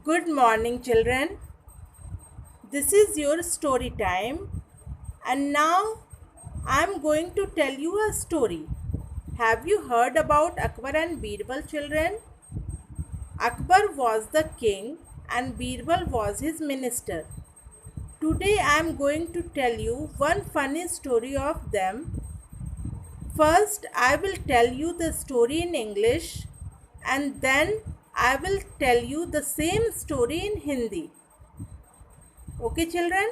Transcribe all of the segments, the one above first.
Good morning, children. This is your story time, and now I am going to tell you a story. Have you heard about Akbar and Birbal, children? Akbar was the king, and Birbal was his minister. Today I am going to tell you one funny story of them. First, I will tell you the story in English, and then I will tell you the same story in Hindi. Okay, children?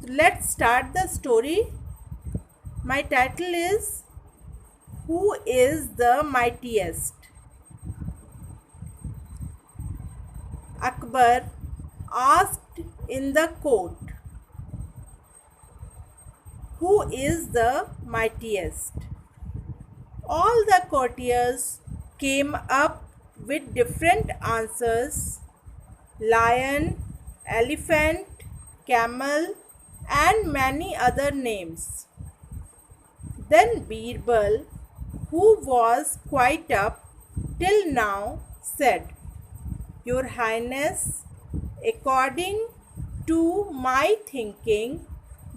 Let's start the story. My title is Who is the Mightiest? Akbar asked in the court, Who is the mightiest? All the courtiers came up with different answers: lion, elephant, camel, and many other names. Then Birbal, who was quite up till now, said, Your Highness, according to my thinking,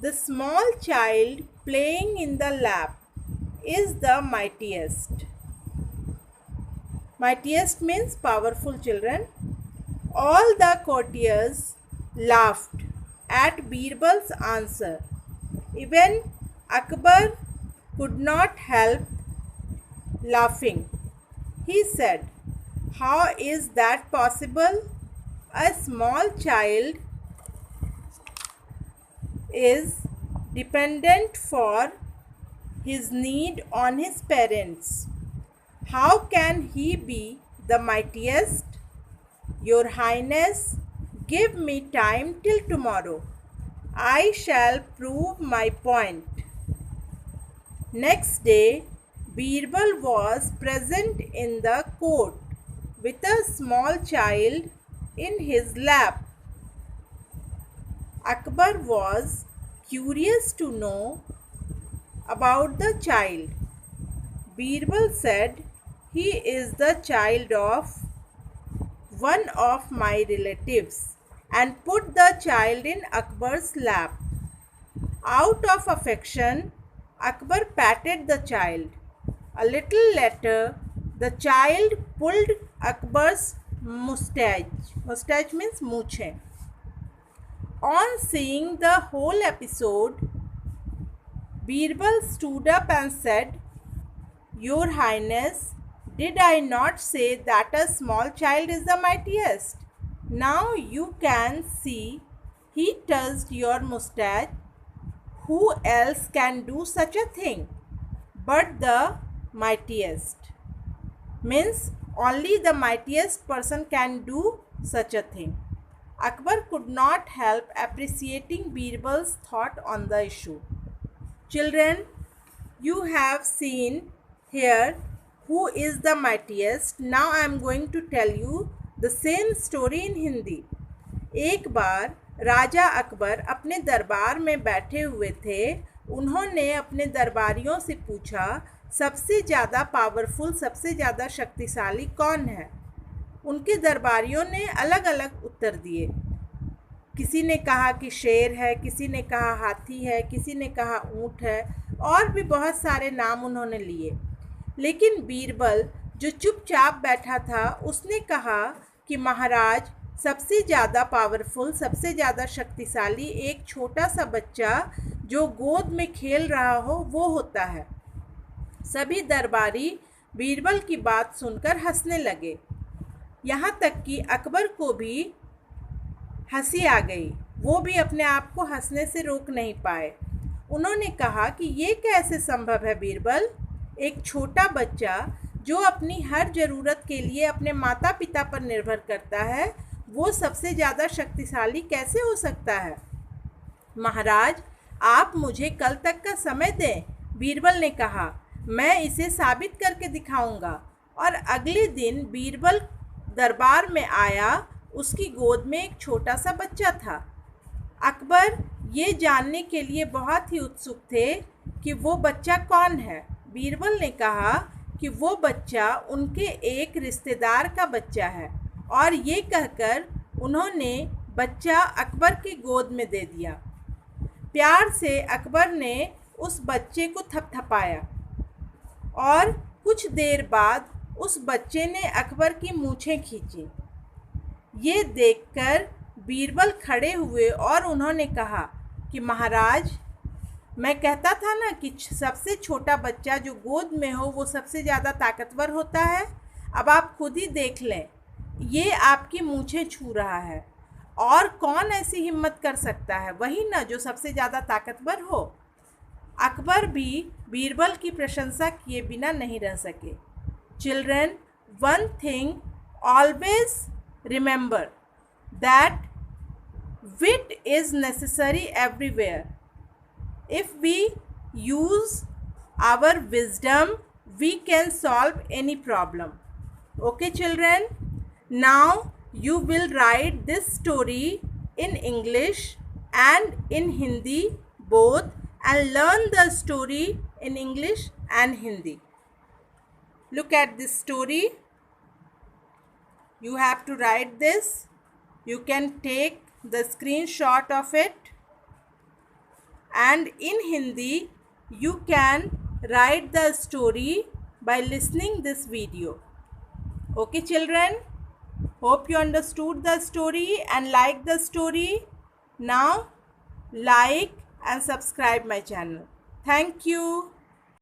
the small child playing in the lap is the mightiest. Mightiest means powerful, children. All the courtiers laughed at Birbal's answer. Even Akbar could not help laughing. He said, How is that possible? A small child is dependent for his need on his parents. How can he be the mightiest? Your Highness, give me time till tomorrow. I shall prove my point. Next day, Birbal was present in the court with a small child in his lap. Akbar was curious to know about the child. Birbal said, He is the child of one of my relatives, and put the child in Akbar's lap. Out of affection, Akbar patted the child. A little later, the child pulled Akbar's mustache. Mustache means mooche. On seeing the whole episode, Birbal stood up and said, Your Highness, did I not say that a small child is the mightiest? Now you can see he touched your mustache. Who else can do such a thing but the mightiest? Means only the mightiest person can do such a thing. Akbar could not help appreciating Birbal's thought on the issue. Children, you have seen here who is the mightiest. Now I am going to tell you the same story in Hindi. एक बार राजा अकबर अपने दरबार में बैठे हुए थे. उन्होंने अपने दरबारियों से पूछा, सबसे ज़्यादा पावरफुल, सबसे ज़्यादा शक्तिशाली कौन है? उनके दरबारियों ने अलग अलग उत्तर दिए. किसी ने कहा कि शेर है, किसी ने कहा हाथी है, किसी ने कहा ऊँट है, और भी बहुत सारे नाम उन्होंने लिए. लेकिन बीरबल, जो चुपचाप बैठा था, उसने कहा कि महाराज, सबसे ज़्यादा पावरफुल, सबसे ज़्यादा शक्तिशाली एक छोटा सा बच्चा जो गोद में खेल रहा हो वो होता है. सभी दरबारी बीरबल की बात सुनकर हंसने लगे. यहाँ तक कि अकबर को भी हंसी आ गई. वो भी अपने आप को हंसने से रोक नहीं पाए. उन्होंने कहा कि ये कैसे संभव है बीरबल? एक छोटा बच्चा जो अपनी हर ज़रूरत के लिए अपने माता पिता पर निर्भर करता है, वो सबसे ज़्यादा शक्तिशाली कैसे हो सकता है? महाराज, आप मुझे कल तक का समय दें, बीरबल ने कहा. मैं इसे साबित करके दिखाऊंगा. और अगले दिन बीरबल दरबार में आया. उसकी गोद में एक छोटा सा बच्चा था. अकबर ये जानने के लिए बहुत ही उत्सुक थे कि वो बच्चा कौन है. बीरबल ने कहा कि वो बच्चा उनके एक रिश्तेदार का बच्चा है. और ये कहकर उन्होंने बच्चा अकबर की गोद में दे दिया। प्यार से अकबर ने उस बच्चे को थपथपाया और कुछ देर बाद उस बच्चे ने अकबर की मूछें खींची। ये देखकर बीरबल खड़े हुए और उन्होंने कहा कि महाराज, मैं कहता था ना कि सबसे छोटा बच्चा जो गोद में हो वो सबसे ज़्यादा ताकतवर होता है। अब आप खुद ही देख लें, ये आपकी मूछें छू रहा है और कौन ऐसी हिम्मत कर सकता है? वही ना जो सबसे ज़्यादा ताकतवर हो। अकबर भी बीरबल की प्रशंसा किए बिना नहीं रह सके। Children, one thing always remember that wit is necessary everywhere. If we use our wisdom, we can solve any problem. Okay, children? Now you will write this story in English and in Hindi both, and learn the story in English and Hindi. Look at this story. You have to write this. You can take the screenshot of it, and in Hindi you can write the story by listening this video. Okay, children, hope you understood the story and like the story. Now like and subscribe my channel. Thank you.